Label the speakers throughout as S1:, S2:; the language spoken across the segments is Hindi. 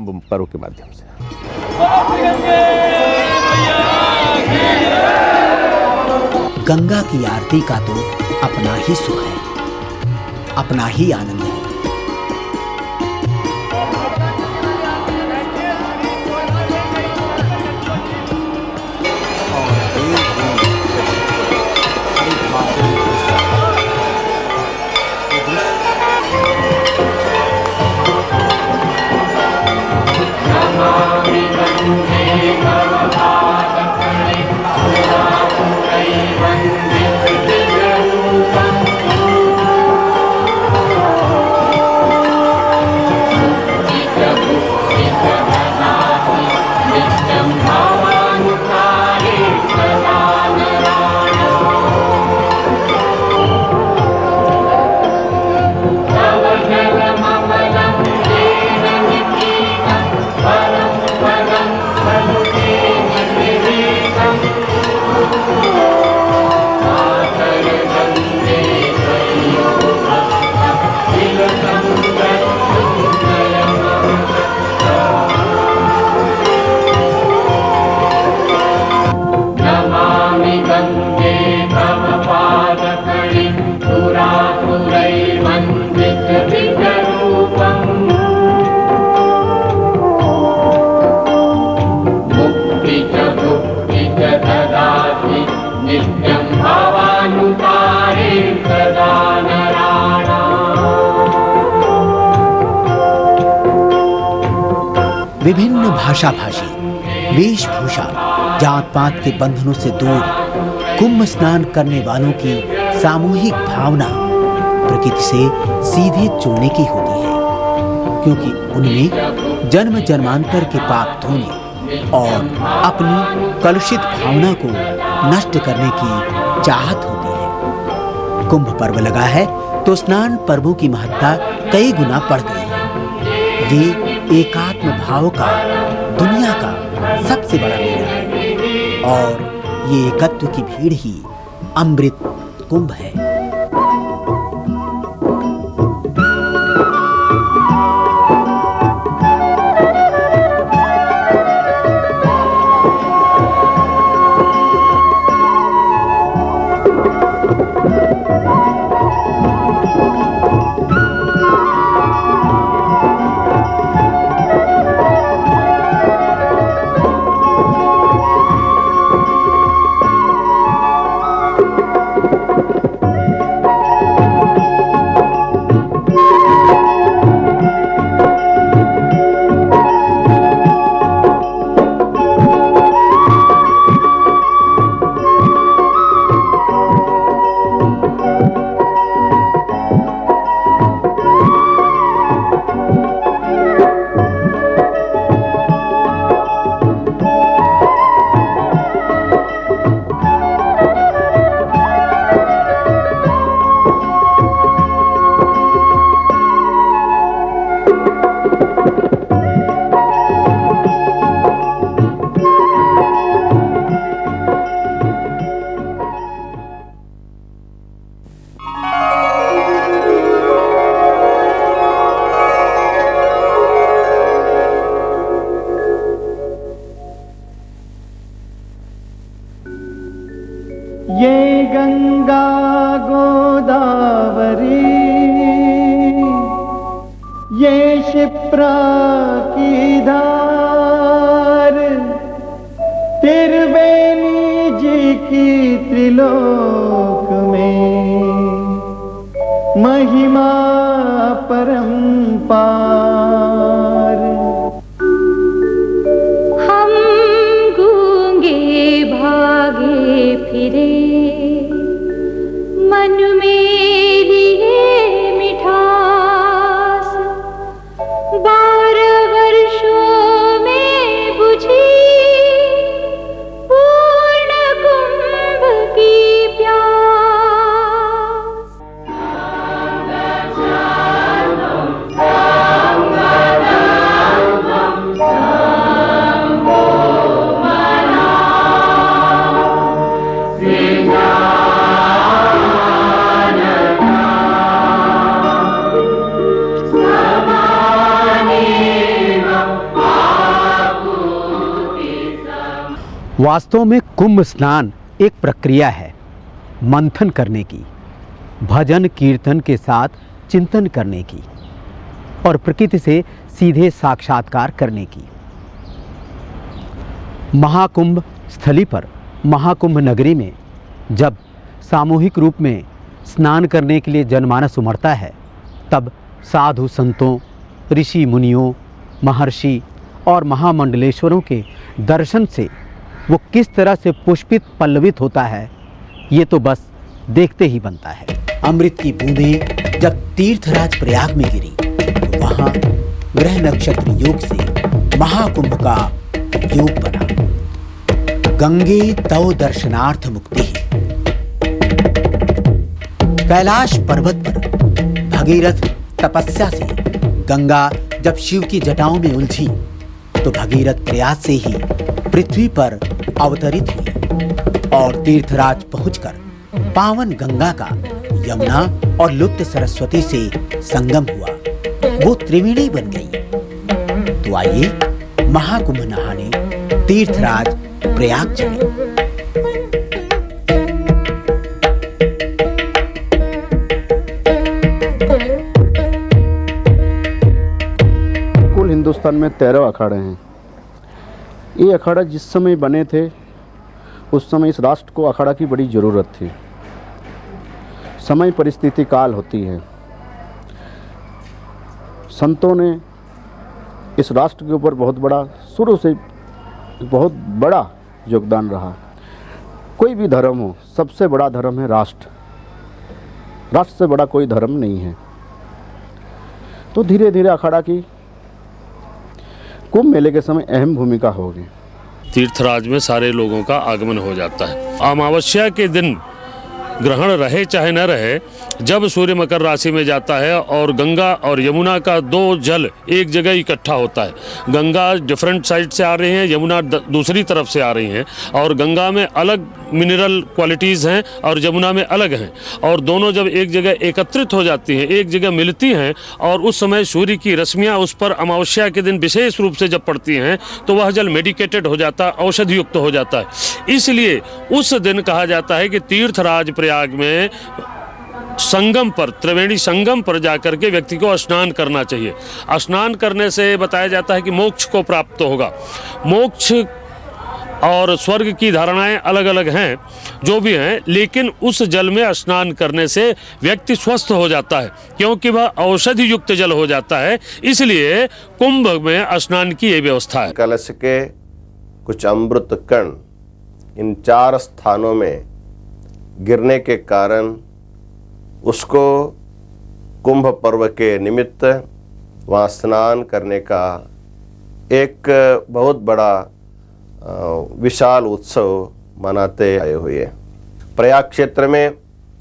S1: कुंभ पर्व के माध्यम से।
S2: गंगा की आरती का तो अपना ही सुख है, अपना ही आनंद है। विभिन्न भाषा भाषी, वेशभूषा, जात पात के बंधनों से दूर कुंभ स्नान करने वालों की सामूहिक भावना प्रकृति से सीधे जुड़ने की होती है, क्योंकि उनमें जन्म जन्मांतर के पाप धोने और अपनी कलुषित भावना को नष्ट करने की चाहत होती है। कुंभ पर्व लगा है तो स्नान पर्वों की महत्ता कई गुना बढ़ गई है। ये एकात्म भाव का दुनिया का सबसे बड़ा मेला है और ये एकत्व की भीड़ ही अमृत कुंभ है।
S3: ये गंगा गोदावरी, ये क्षिप्रा की धार, त्रिवेणी जी की त्रिलोक में महिमा परंपार।
S4: हम गूंगे भागे फिरे मन में लिए मिठास, 12 वर्षों में बुझी पूर्ण कुंभ की प्यास। राम
S2: वास्तव में कुंभ स्नान एक प्रक्रिया है मंथन करने की, भजन कीर्तन के साथ चिंतन करने की और प्रकृति से सीधे साक्षात्कार करने की। महाकुंभ स्थली पर, महाकुंभ नगरी में जब सामूहिक रूप में स्नान करने के लिए जनमानस उमड़ता है, तब साधु संतों, ऋषि मुनियों, महर्षि और महामंडलेश्वरों के दर्शन से वो किस तरह से पुष्पित पल्लवित होता है, ये तो बस देखते ही बनता है। अमृत की बूंदें जब तीर्थराज प्रयाग में गिरी तो वहां ग्रह नक्षत्र योग से महाकुंभ का योग बना। गंगे तव दर्शनार्थ मुक्ति। कैलाश पर्वत पर भगीरथ तपस्या से गंगा जब शिव की जटाओं में उलझी तो भगीरथ प्रयास से ही पृथ्वी पर अवतरित हुई और तीर्थराज पहुंचकर पावन गंगा का यमुना और लुप्त सरस्वती से संगम हुआ, वो त्रिवेणी बन गई। तो आइए महाकुंभ नहाने तीर्थराज प्रयाग चले।
S1: कुल हिंदुस्तान में 13 अखाड़े हैं। ये अखाड़ा जिस समय बने थे उस समय इस राष्ट्र को अखाड़ा की बड़ी ज़रूरत थी। समय परिस्थिति काल होती है। संतों ने इस राष्ट्र के ऊपर बहुत बड़ा, शुरू से बहुत बड़ा योगदान रहा। कोई भी धर्म हो, सबसे बड़ा धर्म है राष्ट्र। राष्ट्र से बड़ा कोई धर्म नहीं है। तो धीरे धीरे अखाड़ा की कुंभ मेले के समय अहम भूमिका होगी।
S5: तीर्थराज में सारे लोगों का आगमन हो जाता है। अमावस्या के दिन ग्रहण रहे चाहे न रहे, जब सूर्य मकर राशि में जाता है और गंगा और यमुना का दो जल एक जगह इकट्ठा होता है, गंगा डिफरेंट साइड से आ रही हैं, यमुना दूसरी तरफ से आ रही हैं, और गंगा में अलग मिनरल क्वालिटीज़ हैं और यमुना में अलग हैं, और दोनों जब एक जगह एकत्रित हो जाती हैं, एक जगह मिलती हैं, और उस समय सूर्य की रश्मियाँ उस पर अमावस्या के दिन विशेष रूप से जब पड़ती हैं तो वह जल मेडिकेटेड हो जाता है, औषधि युक्त हो जाता है। इसलिए उस दिन कहा जाता है कि तीर्थराज प्रयाग में संगम पर, त्रिवेणी संगम पर जाकर के व्यक्ति को स्नान करना चाहिए। स्नान करने से बताया जाता है कि मोक्ष को प्राप्त होगा। मोक्ष और स्वर्ग की धारणाएं अलग अलग हैं, जो भी हैं, लेकिन उस जल में स्नान करने से व्यक्ति स्वस्थ हो जाता है, क्योंकि वह औषधि युक्त जल हो जाता है। इसलिए कुंभ में स्नान की ये व्यवस्था है।
S6: कलश के कुछ अमृत कण इन 4 स्थानों में गिरने के कारण उसको कुंभ पर्व के निमित्त वहाँ स्नान करने का एक बहुत बड़ा विशाल उत्सव मनाते आए हुए हैं। प्रयाग क्षेत्र में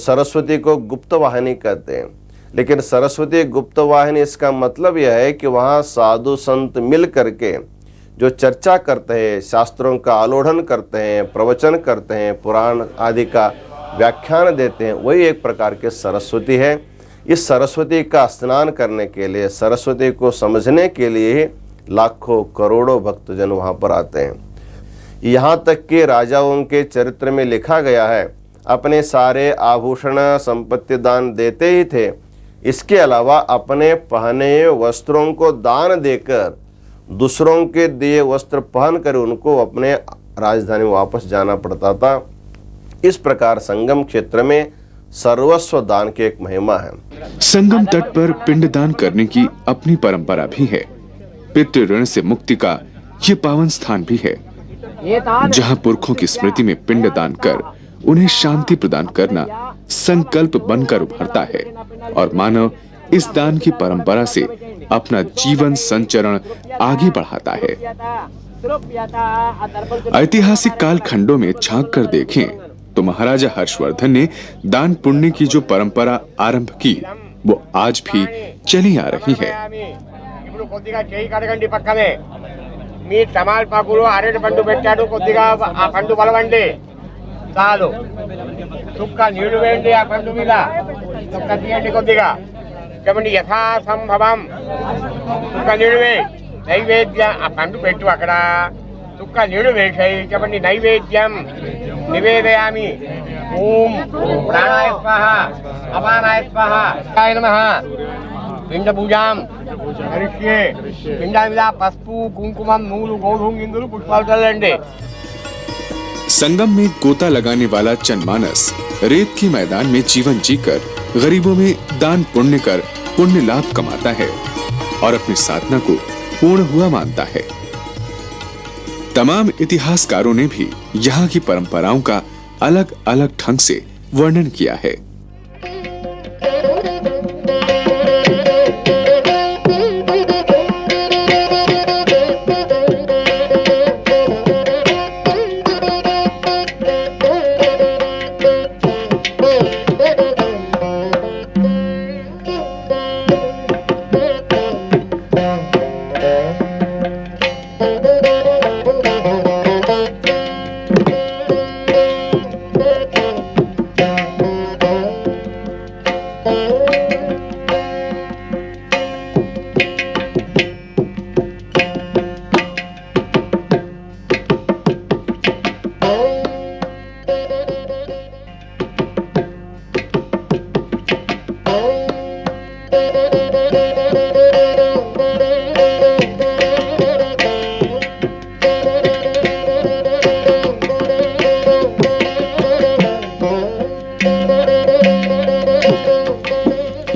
S6: सरस्वती को गुप्त वाहिनी कहते हैं, लेकिन सरस्वती गुप्त वाहिनी इसका मतलब यह है कि वहाँ साधु संत मिल करके जो चर्चा करते हैं, शास्त्रों का आलोढ़न करते हैं, प्रवचन करते हैं, पुराण आदि का व्याख्यान देते हैं, वही एक प्रकार के सरस्वती है। इस सरस्वती का स्नान करने के लिए, सरस्वती को समझने के लिए लाखों करोड़ों भक्तजन वहाँ पर आते हैं। यहाँ तक कि राजाओं के चरित्र में लिखा गया है, अपने सारे आभूषण संपत्ति दान देते ही थे, इसके अलावा अपने पहने वस्त्रों को दान देकर दूसरों के दिए वस्त्र पहनकर उनको अपने राजधानी वापस जाना पड़ता था। इस प्रकार संगम क्षेत्र में सर्वस्व दान की एक महिमा है।
S7: संगम तट पर पिंडदान करने की अपनी परंपरा भी है। पितृ ऋण से मुक्ति का ये पावन स्थान भी है, जहां पुरखों की स्मृति में पिंडदान कर उन्हें शांति प्रदान करना संकल्प बनकर उभरता है और मानव इस दान की परंपरा से अपना जीवन संचरण आगे बढ़ाता है। ऐतिहासिक कालखंडों में झांक कर देखें तो महाराजा हर्षवर्धन ने दान पुण्य की जो परंपरा आरंभ की, वो आज भी चली आ रही है।
S8: మీ తమాల్పాకులు అరటి పండు పెట్టాడు, కొద్దిగా ఆ పండు బలవండి చాలు, చుక్క నీళ్లు వేయండి ఆ పండు మీద, చుక్క తీయండి కొద్దిగా, చెప్పండి యథా సంభవం చుక్క నీళ్లు వేయి, నైవేద్య ఆ పండు పెట్టు అక్కడ, सुक्का निर्वेशय च पण्डि नैवेद्यं निवेदयामि। ओम प्राणाय स्वाहा अपानाय स्वाहा काय नमः। पिंड पूजां करिष्ये। पिंडामिदा पस्पु कुंकुमं नूलु गोधूम इंदुलु पुष्पाలు चल्लंడి।
S7: संगम में गोता लगाने वाला जनमानस रेत के मैदान में जीवन जीकर गरीबों में दान पुण्य कर पुण्य लाभ कमाता है और अपनी साधना को पूर्ण हुआ मानता है। तमाम इतिहासकारों ने भी यहाँ की परंपराओं का अलग अलग ढंग से वर्णन किया है।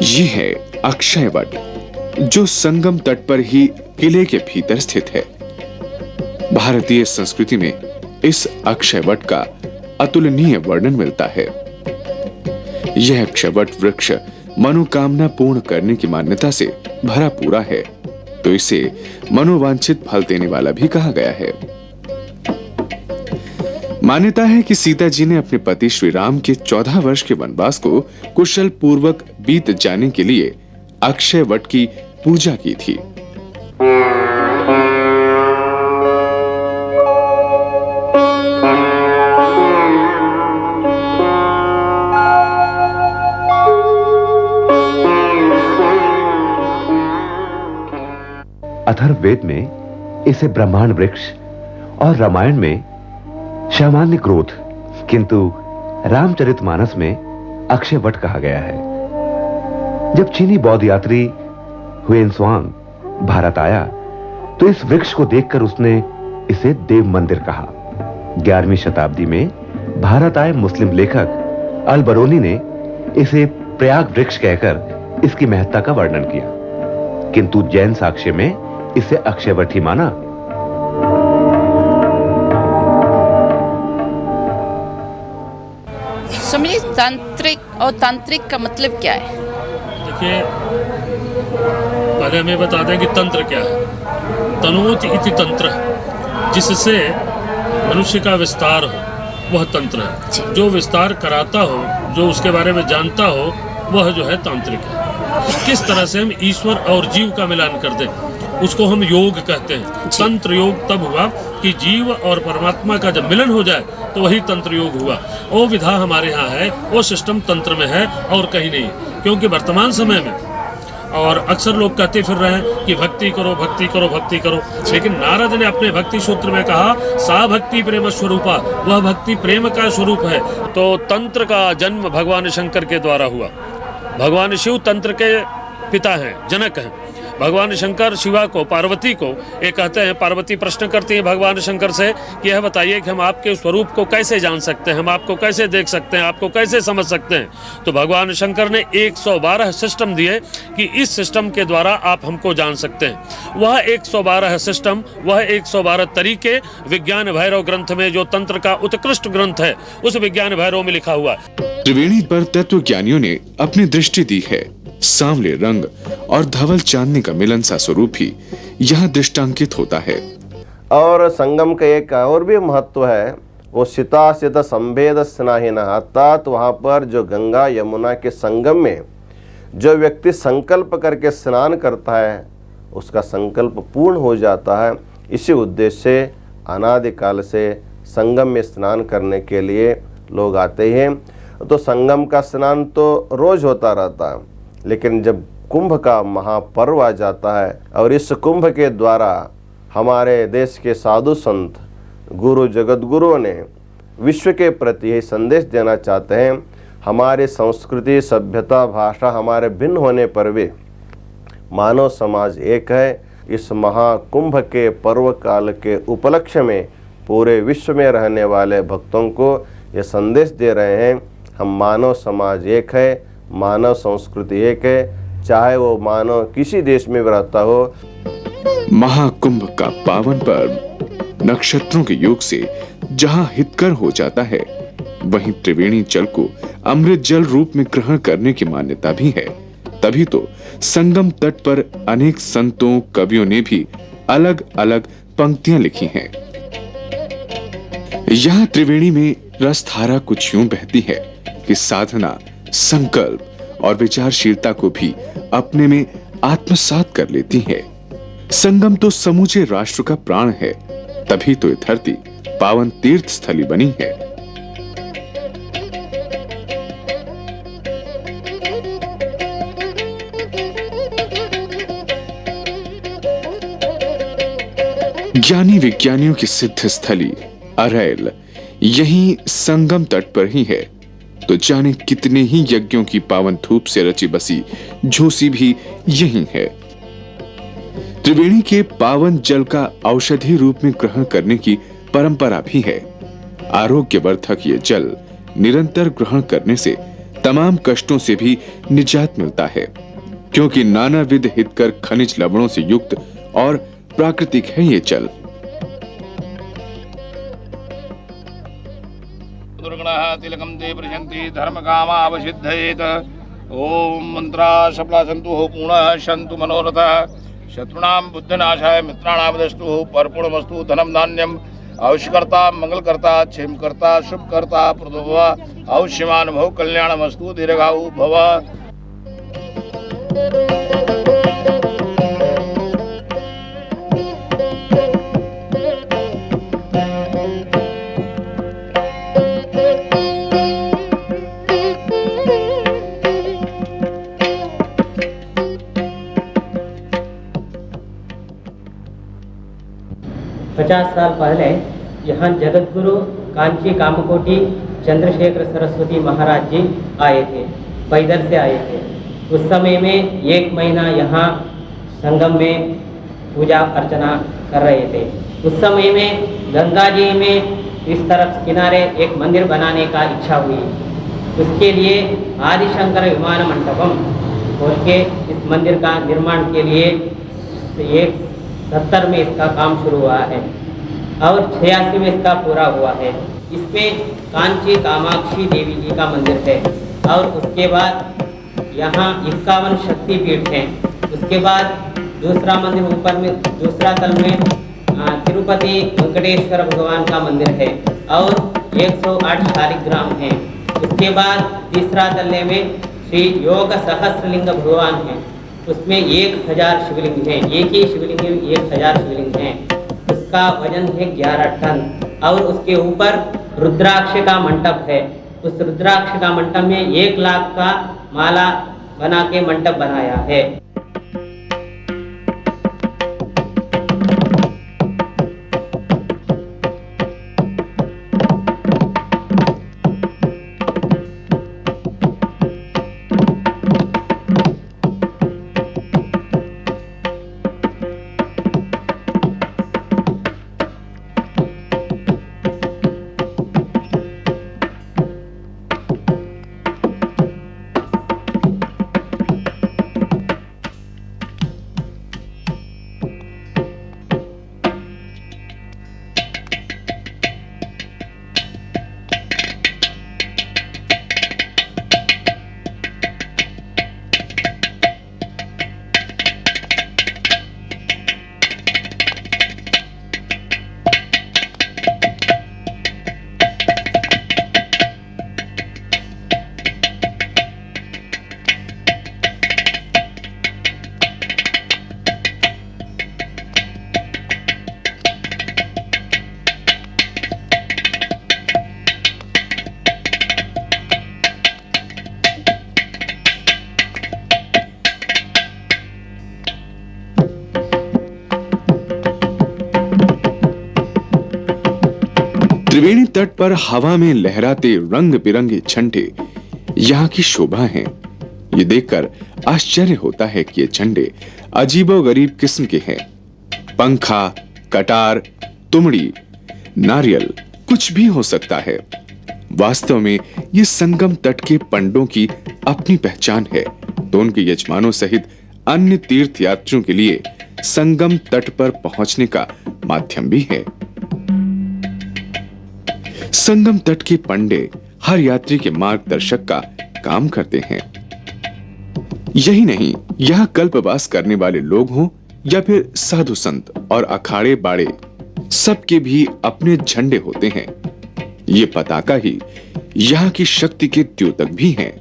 S7: ये है अक्षय वट, जो संगम तट पर ही किले के भीतर स्थित है। भारतीय संस्कृति में इस अक्षय वट का अतुलनीय वर्णन मिलता है। यह अक्षय वट वृक्ष मनोकामना पूर्ण करने की मान्यता से भरा पूरा है, तो इसे मनोवांछित फल देने वाला भी कहा गया है। मान्यता है कि सीता जी ने अपने पति श्री राम के 14 वर्ष के वनवास को कुशल पूर्वक बीत जाने के लिए अक्षय वट की पूजा की थी।
S9: अथर्ववेद में इसे ब्रह्मांड वृक्ष और रामायण में सामान्य क्रोध, किंतु रामचरितमानस में अक्षय वट कहा गया है। जब चीनी बौद्ध यात्री हुएनत्सांग भारत आया तो इस वृक्ष को देखकर उसने इसे देव मंदिर कहा। 11वीं शताब्दी में भारत आए मुस्लिम लेखक अल बरूनी ने इसे प्रयाग वृक्ष कहकर इसकी महत्ता का वर्णन किया, किंतु जैन साक्ष्य में इसे अक्षय वट ही माना।
S10: समझिए तांत्रिक और तांत्रिक का मतलब क्या है?
S5: देखिए, पहले हमें बता दें कि तंत्र क्या है। तनोति इति तंत्र, जिससे मनुष्य का विस्तार हो वह तंत्र है। जो विस्तार कराता हो, जो उसके बारे में जानता हो, वह जो है तांत्रिक है। किस तरह से हम ईश्वर और जीव का मिलान कर दें, उसको हम योग कहते हैं। तंत्र योग तब हुआ कि जीव और परमात्मा का जब मिलन हो जाए तो वही तंत्र योग हुआ। वो विधा हमारे यहाँ है, वो सिस्टम तंत्र में है और कहीं नहीं। क्योंकि वर्तमान समय में और अक्सर लोग कहते फिर रहे हैं कि भक्ति करो, भक्ति करो, भक्ति करो, लेकिन नारद ने अपने भक्ति सूत्र में कहा सा भक्ति प्रेम स्वरूपा, वह भक्ति प्रेम का स्वरूप है। तो तंत्र का जन्म भगवान शंकर के द्वारा हुआ। भगवान शिव तंत्र के पिता हैं, जनक हैं। भगवान शंकर शिवा को, पार्वती को ये कहते हैं, पार्वती प्रश्न करती है भगवान शंकर से कि यह बताइए कि हम आपके स्वरूप को कैसे जान सकते हैं, हम आपको कैसे देख सकते हैं, आपको कैसे समझ सकते हैं। तो भगवान शंकर ने 112 सिस्टम दिए कि इस सिस्टम के द्वारा आप हमको जान सकते हैं। वह 112 सिस्टम, वह 112 तरीके विज्ञान भैरव ग्रंथ में, जो तंत्र का उत्कृष्ट ग्रंथ है, उस विज्ञान भैरव में लिखा हुआ।
S7: त्रिवेणी पर तत्वज्ञानियों ने अपनी दृष्टि दी है। सांवले रंग और धवल चांदनी का मिलन सा स्वरूप ही यहाँ दृष्टांकित होता है।
S6: और संगम का एक और भी महत्व है, वो सितासित संभेद स्नाहिन, अर्थात वहाँ पर जो गंगा यमुना के संगम में जो व्यक्ति संकल्प करके स्नान करता है उसका संकल्प पूर्ण हो जाता है। इसी उद्देश्य से अनादिकाल से संगम में स्नान करने के लिए लोग आते हैं। तो संगम का स्नान तो रोज होता रहता है, लेकिन जब कुंभ का महापर्व आ जाता है और इस कुंभ के द्वारा हमारे देश के साधु संत गुरु जगतगुरु ने विश्व के प्रति यही संदेश देना चाहते हैं। हमारी संस्कृति, सभ्यता, भाषा हमारे भिन्न होने पर भी मानव समाज एक है। इस महाकुंभ के पर्व काल के उपलक्ष्य में पूरे विश्व में रहने वाले भक्तों को ये संदेश दे रहे हैं, हम मानव समाज एक है, मानव संस्कृति एक है, चाहे वो मानव किसी देश में रहता हो।
S7: महाकुंभ का पावन पर्व नक्षत्रों के योग से जहां हितकर हो जाता है, वहीं त्रिवेणी जल को अमृत जल रूप में ग्रहण करने की मान्यता भी है। तभी तो संगम तट पर अनेक संतों, कवियों ने भी अलग अलग पंक्तियां लिखी हैं। यहाँ त्रिवेणी में रसधारा कुछ यूं बहती है कि साधना, संकल्प और विचारशीलता को भी अपने में आत्मसात कर लेती है। संगम तो समूचे राष्ट्र का प्राण है, तभी तो ये धरती पावन तीर्थ स्थली बनी है। ज्ञानी विज्ञानियों की सिद्ध स्थली अरैल यही संगम तट पर ही है, तो जाने कितने ही यज्ञों की पावन धूप से रची बसी झूसी भी यही है। त्रिवेणी के पावन जल का औषधि रूप में ग्रहण करने की परंपरा भी है। आरोग्यवर्धक ये जल निरंतर ग्रहण करने से तमाम कष्टों से भी निजात मिलता है, क्योंकि नानाविध हितकर खनिज लवणों से युक्त और प्राकृतिक है ये जल।
S8: दुर्गणः तिलकं ते प्रशन्ति धर्मकामावसिद्धयेत। ओम मंत्रा सफला सन्तु पूर्णः सन्तु मनोरथः। शत्रुणां बुद्धिनाशाय मित्राणावदस्तु परिपूर्णमस्तु। धनं धान्यम् आयुष्कर्ता मंगलकर्ता क्षेमकर्ता शुभकर्ता प्रभव आयुष्यमान भव कल्याणमस्तु दीर्घायु भव।
S11: साल पहले यहाँ जगतगुरु कांची कामकोटी चंद्रशेखर सरस्वती महाराज जी आए थे, पैदल से आए थे। उस समय में 1 महीना यहाँ संगम में पूजा अर्चना कर रहे थे। उस समय में गंगा जी में इस तरफ किनारे एक मंदिर बनाने का इच्छा हुई। उसके लिए आदिशंकर विमान मंडपम खोल के इस मंदिर का निर्माण के लिए 70 में इसका काम शुरू हुआ है और 86 में इसका पूरा हुआ है। इसमें कांची कामाक्षी देवी जी का मंदिर है और उसके बाद यहाँ 51 शक्तिपीठ हैं। उसके बाद दूसरा मंदिर ऊपर में दूसरा तल में तिरुपति वेंकटेश्वर भगवान का मंदिर है और 108 शालिग्राम हैं। उसके बाद तीसरा तल्ले में श्री योग सहस्रलिंग भगवान हैं, उसमें 1000 शिवलिंग हैं। एक ही शिवलिंग में 1000 शिवलिंग हैं। उसका वजन है 11 टन और उसके ऊपर रुद्राक्ष का मंडप है। उस रुद्राक्ष का मंडप में 1 लाख का माला बना के मंडप बनाया है।
S7: त्रिवेणी तट पर हवा में लहराते रंग बिरंगे झंडे यहाँ की शोभा हैं। ये देखकर आश्चर्य होता है कि ये झंडे अजीबोगरीब किस्म के हैं। पंखा, कटार, तुमड़ी, नारियल कुछ भी हो सकता है। वास्तव में ये संगम तट के पंडों की अपनी पहचान है, तो उनके यजमानों सहित अन्य तीर्थयात्रियों के लिए संगम तट पर पहुंचने का माध्यम भी है। संगम तट के पंडे हर यात्री के मार्गदर्शक का काम करते हैं। यही नहीं, यहाँ कल्पवास करने वाले लोग हों या फिर साधु संत और अखाड़े बाड़े, सबके भी अपने झंडे होते हैं। ये पताका ही यहाँ की शक्ति के द्योतक भी हैं।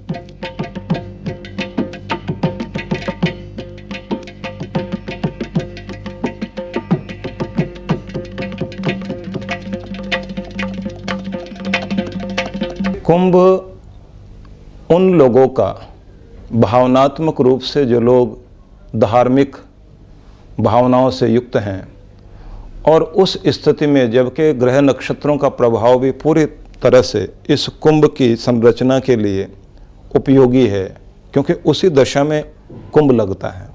S12: कुंभ उन लोगों का, भावनात्मक रूप से जो लोग धार्मिक भावनाओं से युक्त हैं, और उस स्थिति में जबकि ग्रह नक्षत्रों का प्रभाव भी पूरी तरह से इस कुंभ की संरचना के लिए उपयोगी है, क्योंकि उसी दशा में कुंभ लगता है।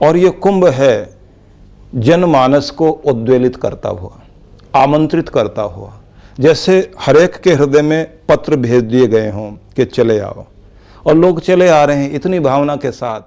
S12: और ये कुंभ है जनमानस को उद्वेलित करता हुआ, आमंत्रित करता हुआ, जैसे हरेक के हृदय में पत्र भेज दिए गए हों कि चले आओ, और लोग चले आ रहे हैं इतनी भावना के साथ।